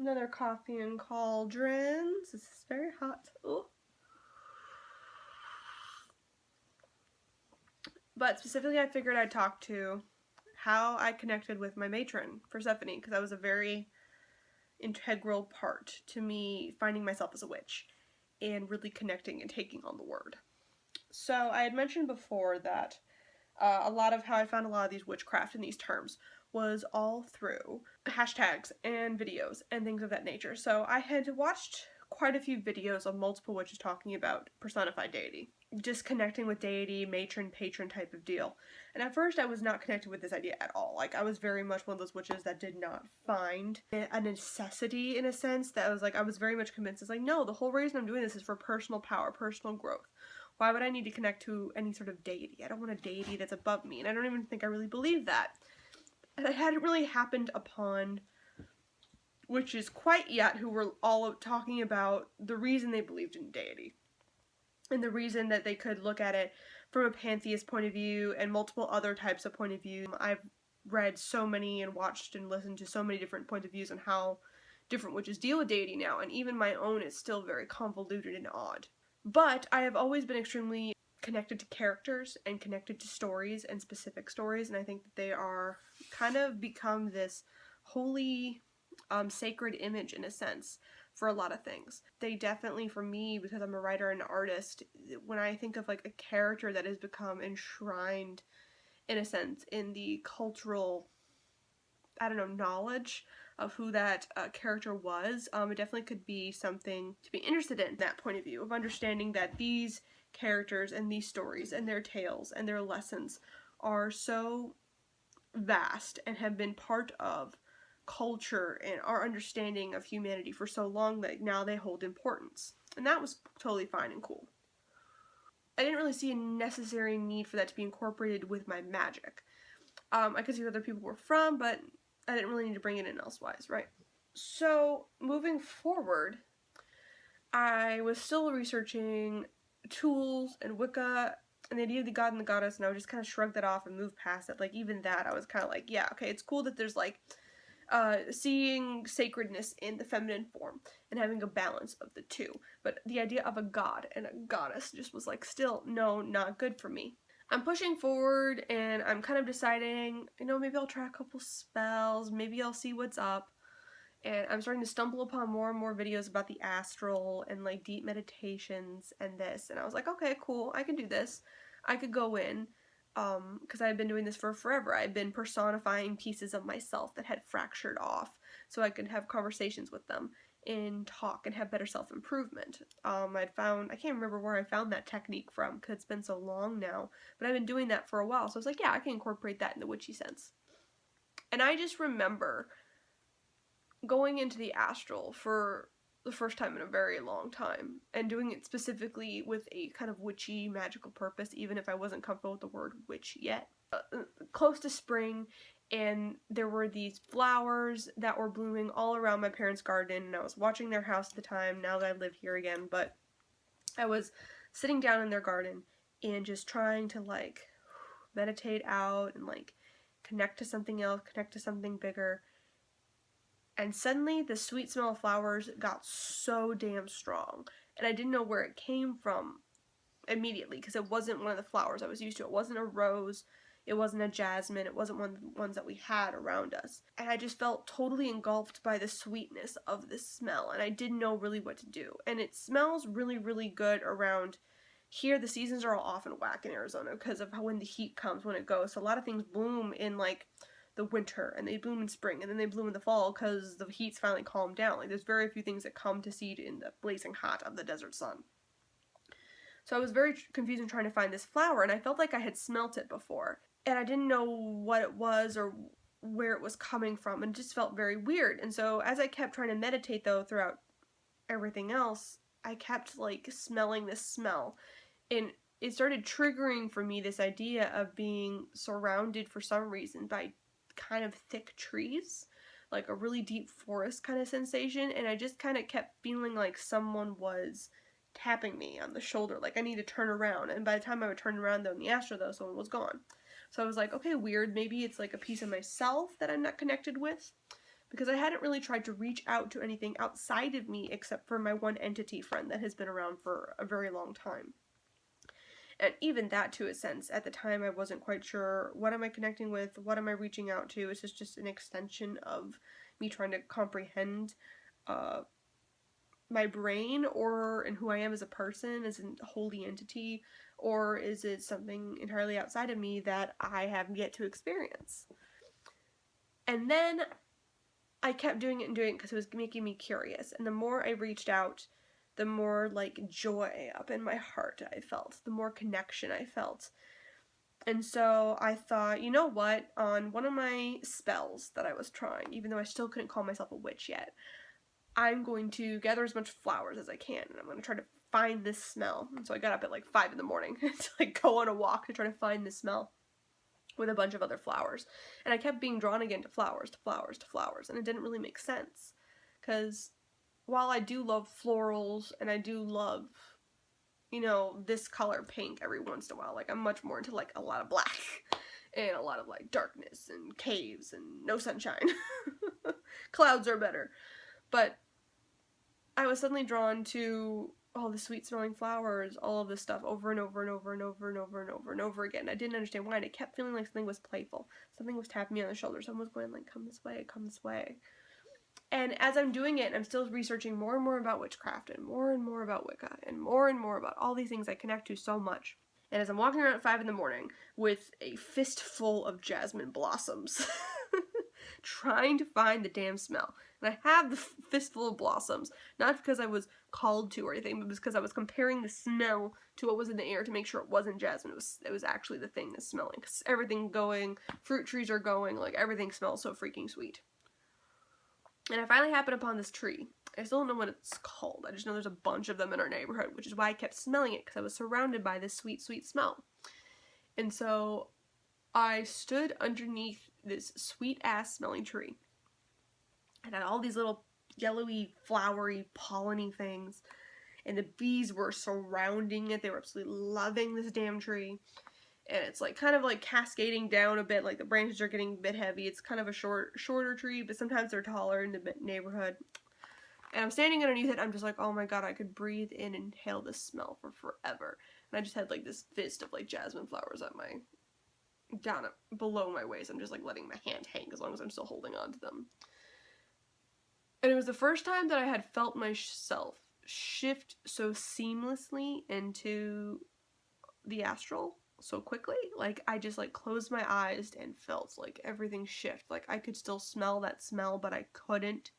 Another coffee and Cauldrons. This is very hot. Ooh. But specifically, I figured I'd talk to how I connected with my matron, Persephone, because that was a very integral part to me finding myself as a witch and really connecting and taking on the word. So I had mentioned before that a lot of how I found a lot of these witchcraft and these terms was all through hashtags and videos and things of that nature. So I had watched quite a few videos of multiple witches talking about personified deity, just connecting with deity, matron, patron type of deal. And at first I was not connected with this idea at all. Like, I was very much one of those witches that did not find a necessity, in a sense, that was like, I was very much convinced, it's like, no, the whole reason I'm doing this is for personal power, personal growth. Why would I need to connect to any sort of deity? I don't want a deity that's above me, and I don't even think I really believe that. It hadn't really happened upon witches quite yet who were all talking about the reason they believed in deity, and the reason that they could look at it from a pantheist point of view and multiple other types of point of view. I've read so many and watched and listened to so many different points of views on how different witches deal with deity now, and even my own is still very convoluted and odd. But I have always been extremely connected to characters and connected to stories and specific stories, and I think that they are kind of become this holy, sacred image in a sense for a lot of things. They definitely, for me, because I'm a writer and an artist, when I think of like a character that has become enshrined in a sense in the cultural, I don't know, knowledge of who that character was, it definitely could be something to be interested in, that point of view of understanding that these characters and these stories and their tales and their lessons are so vast and have been part of culture and our understanding of humanity for so long that now they hold importance. And that was totally fine and cool. I didn't really see a necessary need for that to be incorporated with my magic. I could see where other people were from, but I didn't really need to bring it in elsewise, right? So, moving forward, I was still researching tools and Wicca and the idea of the god and the goddess, and I would just kind of shrug that off and move past it. Like, even that, I was kind of like, yeah, okay, it's cool that there's like seeing sacredness in the feminine form and having a balance of the two, but the idea of a god and a goddess just was like, still, no, not good for me. I'm pushing forward and I'm kind of deciding, you know, maybe I'll try a couple spells, maybe I'll see what's up, and I'm starting to stumble upon more and more videos about the astral and like deep meditations and this, and I was like, okay, cool, I can do this. I could go in, because I've been doing this for forever. I've been personifying pieces of myself that had fractured off so I could have conversations with them and talk and have better self-improvement. I can't remember where I found that technique from because it's been so long now, but I've been doing that for a while, so I was like, yeah, I can incorporate that in the witchy sense. And I just remember going into the astral for the first time in a very long time, and doing it specifically with a kind of witchy, magical purpose, even if I wasn't comfortable with the word witch yet. Close to spring, and there were these flowers that were blooming all around my parents' garden, and I was watching their house at the time, now that I live here again, but I was sitting down in their garden and just trying to like meditate out and like connect to something else, connect to something bigger. And suddenly the sweet smell of flowers got so damn strong, and I didn't know where it came from immediately because it wasn't one of the flowers I was used to. It wasn't a rose, it wasn't a jasmine, it wasn't one of the ones that we had around us. And I just felt totally engulfed by the sweetness of this smell, and I didn't know really what to do. And it smells really, really good around here. The seasons are all off and whack in Arizona because of how when the heat comes, when it goes. So a lot of things bloom in like the winter, and they bloom in spring, and then they bloom in the fall because the heat's finally calmed down. Like, there's very few things that come to seed in the blazing hot of the desert sun. So I was very confused in trying to find this flower, and I felt like I had smelt it before, and I didn't know what it was or where it was coming from, and it just felt very weird. And so as I kept trying to meditate, though, throughout everything else, I kept like smelling this smell, and it started triggering for me this idea of being surrounded for some reason by kind of thick trees, like a really deep forest kind of sensation, and I just kind of kept feeling like someone was tapping me on the shoulder, like I need to turn around, and by the time I would turn around though in the astral though, someone was gone. So I was like, okay, weird, maybe it's like a piece of myself that I'm not connected with, because I hadn't really tried to reach out to anything outside of me except for my one entity friend that has been around for a very long time. And even that, to a sense, at the time I wasn't quite sure, what am I connecting with, what am I reaching out to? Is this just an extension of me trying to comprehend my brain, or in who I am as a person, as a holy entity, or is it something entirely outside of me that I have yet to experience? And then I kept doing it because it was making me curious, and the more I reached out, the more like joy up in my heart I felt, the more connection I felt. And so I thought, you know what, on one of my spells that I was trying, even though I still couldn't call myself a witch yet, I'm going to gather as much flowers as I can, and I'm going to try to find this smell. And so I got up at like 5 in the morning to like go on a walk to try to find this smell with a bunch of other flowers. And I kept being drawn again to flowers, to flowers, to flowers, and it didn't really make sense. Because while I do love florals, and I do love, you know, this color pink every once in a while, like I'm much more into like a lot of black and a lot of like darkness and caves and no sunshine. Clouds are better. But I was suddenly drawn to all the sweet smelling flowers, all of this stuff over and over and over and over and over and over and over again. I didn't understand why, and it kept feeling like something was playful. Something was tapping me on the shoulder. Someone was going like, come this way, come this way. And as I'm doing it, I'm still researching more and more about witchcraft and more about Wicca and more about all these things I connect to so much. And as I'm walking around at 5 in the morning with a fistful of jasmine blossoms, trying to find the damn smell. And I have the fistful of blossoms, not because I was called to or anything, but because I was comparing the smell to what was in the air to make sure it wasn't jasmine. It was actually the thing that's smelling. Because everything going, fruit trees are going, like everything smells so freaking sweet. And I finally happened upon this tree. I still don't know what it's called. I just know there's a bunch of them in our neighborhood, which is why I kept smelling it, because I was surrounded by this sweet, sweet smell. And so I stood underneath this sweet-ass smelling tree. It had all these little yellowy, flowery, pollen-y things, and the bees were surrounding it. They were absolutely loving this damn tree. And it's like kind of like cascading down a bit, like the branches are getting a bit heavy. It's kind of a shorter tree, but sometimes they're taller in the neighborhood. And I'm standing underneath it, I'm just like, oh my god, I could breathe in and inhale this smell for forever. And I just had like this fist of like jasmine flowers at my, below my waist. I'm just like letting my hand hang as long as I'm still holding on to them. And it was the first time that I had felt myself shift so seamlessly into the astral so quickly. Like I just like closed my eyes and felt like everything shift. Like I could still smell that smell, but I couldn't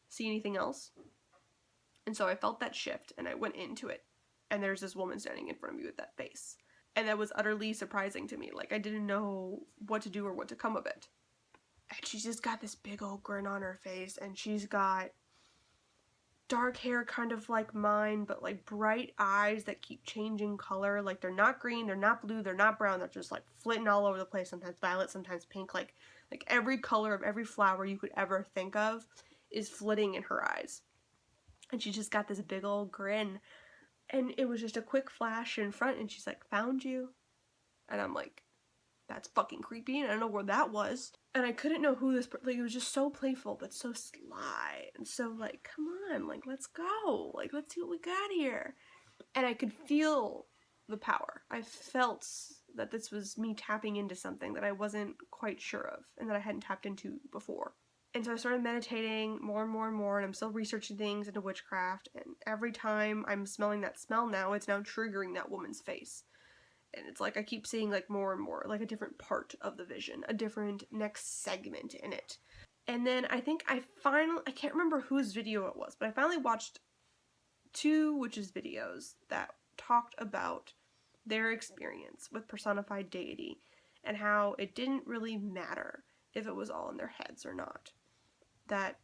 see anything else. And so I felt that shift and I went into it, and there's this woman standing in front of me with that face, and that was utterly surprising to me. Like I didn't know what to do or what to come of it. And she's just got this big old grin on her face, and she's got dark hair kind of like mine, but like bright eyes that keep changing color. Like they're not green, they're not blue, they're not brown, they're just like flitting all over the place, sometimes violet, sometimes pink, like every color of every flower you could ever think of is flitting in her eyes. And she just got this big old grin, and it was just a quick flash in front, and she's like, found you. And I'm like, that's fucking creepy, and I don't know where that was. And I couldn't know who this, like, it was just so playful, but so sly, and so, like, come on, like, let's go, like, let's see what we got here. And I could feel the power. I felt that this was me tapping into something that I wasn't quite sure of, and that I hadn't tapped into before. And so I started meditating more and more and more, and I'm still researching things into witchcraft, and every time I'm smelling that smell now, it's now triggering that woman's face. And it's like I keep seeing like more and more, like a different part of the vision, a different next segment in it. And then I think I can't remember whose video it was, but I finally watched 2 witches' videos that talked about their experience with personified deity, and how it didn't really matter if it was all in their heads or not. That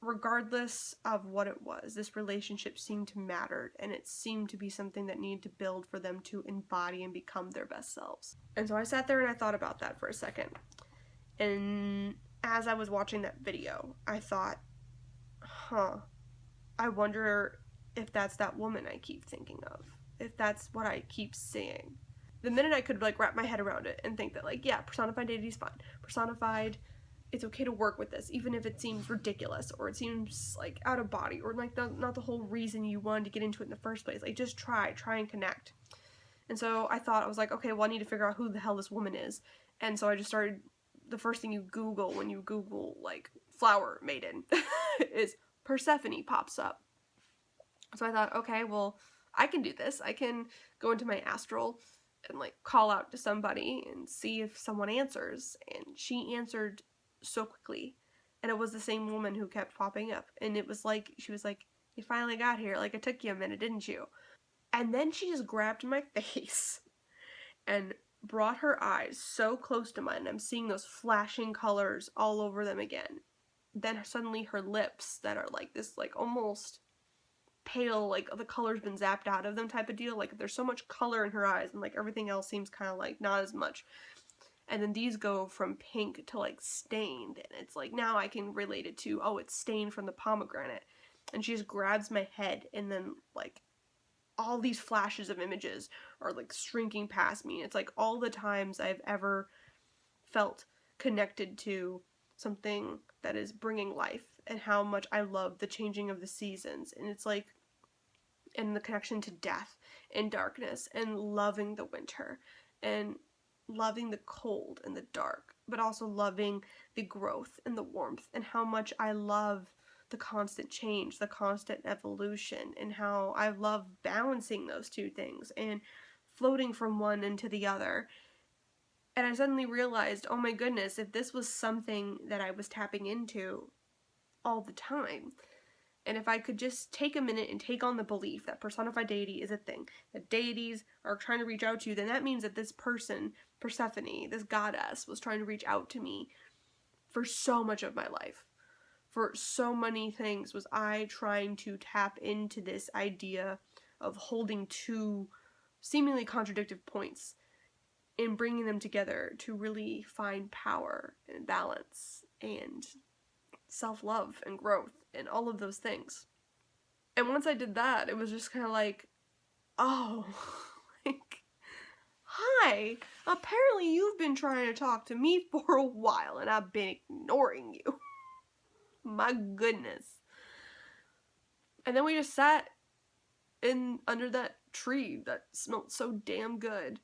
regardless of what it was, this relationship seemed to matter, and it seemed to be something that needed to build for them to embody and become their best selves. And so I sat there and I thought about that for a second. And as I was watching that video, I thought, I wonder if that's that woman I keep thinking of. If that's what I keep seeing. The minute I could like wrap my head around it and think that like, yeah, personified deity is fine. Personified it's okay to work with this, even if it seems ridiculous, or it seems like out of body, or like not the whole reason you wanted to get into it in the first place. Like, just try and connect. And so I was like, okay, well, I need to figure out who the hell this woman is. And so I just started, the first thing you Google when you Google, like, flower maiden is Persephone pops up. So I thought, okay, well, I can do this. I can go into my astral and, like, call out to somebody and see if someone answers. And she answered so quickly. And it was the same woman who kept popping up. And it was like, she was like, you finally got here. Like, it took you a minute, didn't you? And then she just grabbed my face and brought her eyes so close to mine. I'm seeing those flashing colors all over them again. Then suddenly her lips that are like this, like, almost pale, like the color's been zapped out of them type of deal. Like, there's so much color in her eyes, and like everything else seems kind of like not as much. And then these go from pink to like stained, and it's like, now I can relate it to, oh, it's stained from the pomegranate. And she just grabs my head, and then like all these flashes of images are like shrinking past me. It's like all the times I've ever felt connected to something that is bringing life, and how much I love the changing of the seasons. And it's like, and the connection to death and darkness, and loving the winter, and loving the cold and the dark, but also loving the growth and the warmth, and how much I love the constant change, the constant evolution, and how I love balancing those two things and floating from one into the other. And I suddenly realized, oh my goodness, if this was something that I was tapping into all the time, and if I could just take a minute and take on the belief that personified deity is a thing, that deities are trying to reach out to you, then that means that this person, Persephone, this goddess, was trying to reach out to me for so much of my life. For so many things was I trying to tap into this idea of holding two seemingly contradictory points and bringing them together to really find power and balance and self-love and growth and all of those things. And once I did that, it was just kind of like, oh, like, hi, apparently you've been trying to talk to me for a while and I've been ignoring you. My goodness. And then we just sat under that tree that smelled so damn good,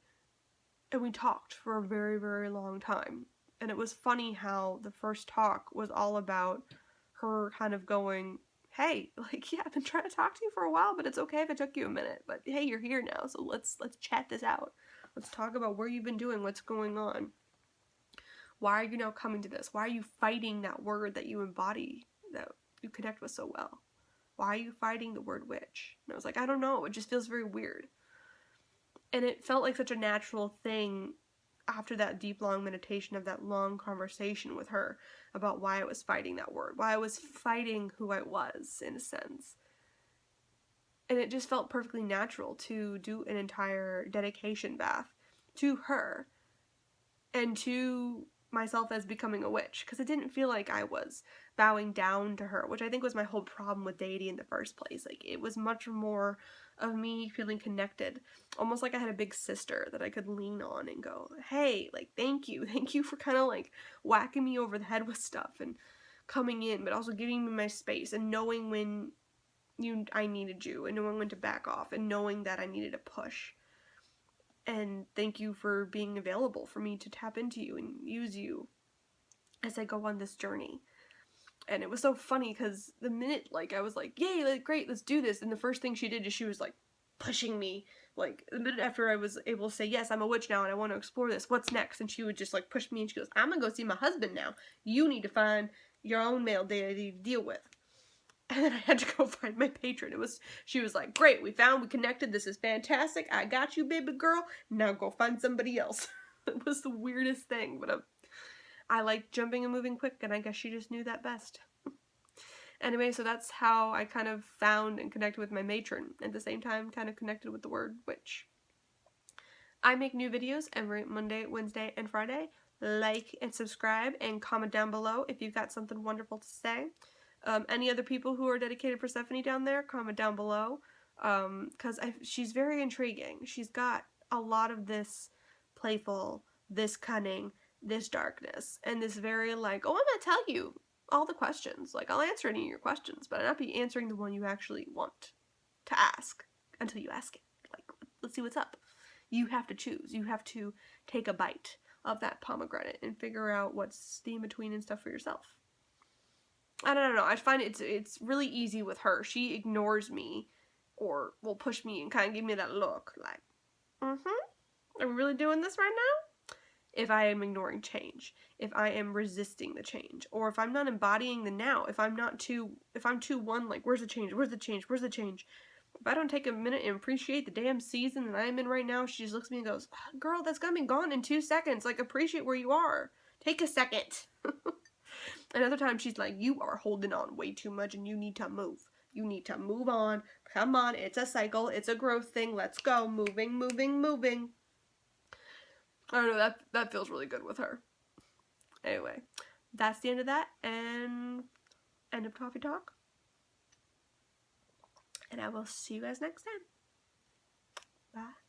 and we talked for a very, very long time. And it was funny how the first talk was all about her kind of going, hey, like, yeah, I've been trying to talk to you for a while, but it's okay if it took you a minute. But hey, you're here now, so let's chat this out. Let's talk about where you've been doing, what's going on. Why are you now coming to this? Why are you fighting that word that you embody, that you connect with so well? Why are you fighting the word witch? And I was like, I don't know. It just feels very weird. And it felt like such a natural thing after that deep, long meditation, of that long conversation with her about why I was fighting that word, why I was fighting who I was, in a sense. And it just felt perfectly natural to do an entire dedication bath to her and to myself as becoming a witch, because it didn't feel like I was bowing down to her, which I think was my whole problem with deity in the first place. Like, it was much more of me feeling connected, almost like I had a big sister that I could lean on and go, hey, like, thank you for kind of like whacking me over the head with stuff and coming in, but also giving me my space and knowing when I needed you, and knowing when to back off, and knowing that I needed a push. And thank you for being available for me to tap into you and use you as I go on this journey. And it was so funny because the minute, like, I was like, yay, like, great, let's do this. And the first thing she did is she was, like, pushing me. Like, the minute after I was able to say, yes, I'm a witch now and I want to explore this, what's next? And she would just, like, push me, and she goes, I'm going to go see my husband now. You need to find your own male deity to deal with. And then I had to go find my patron. She was like, great, we connected, this is fantastic, I got you, baby girl, now go find somebody else. It was the weirdest thing, but I like jumping and moving quick, and I guess she just knew that best. Anyway, so that's how I kind of found and connected with my matron, and at the same time kind of connected with the word witch. I make new videos every Monday, Wednesday, and Friday. Like and subscribe, and comment down below if you've got something wonderful to say. Any other people who are dedicated Persephone down there, comment down below, because she's very intriguing. She's got a lot of this playful, this cunning, this darkness and this very like, oh, I'm gonna tell you all the questions. Like, I'll answer any of your questions, but I'll not be answering the one you actually want to ask until you ask it. Like, let's see what's up. You have to choose. You have to take a bite of that pomegranate and figure out what's the in-between and stuff for yourself. I don't know. I find it's really easy with her. She ignores me or will push me and kind of give me that look like, are we really doing this right now? If I am ignoring change, if I am resisting the change, or if I'm not embodying the now, if I'm too one, like, where's the change, where's the change, where's the change? If I don't take a minute and appreciate the damn season that I am in right now, she just looks at me and goes, girl, that's gonna be gone in 2 seconds. Like, appreciate where you are. Take a second. Another time she's like, you are holding on way too much and you need to move. You need to move on. Come on, it's a cycle. It's a growth thing. Let's go. Moving, moving, moving. I don't know, that feels really good with her. Anyway, that's the end of that, and end of coffee talk. And I will see you guys next time. Bye.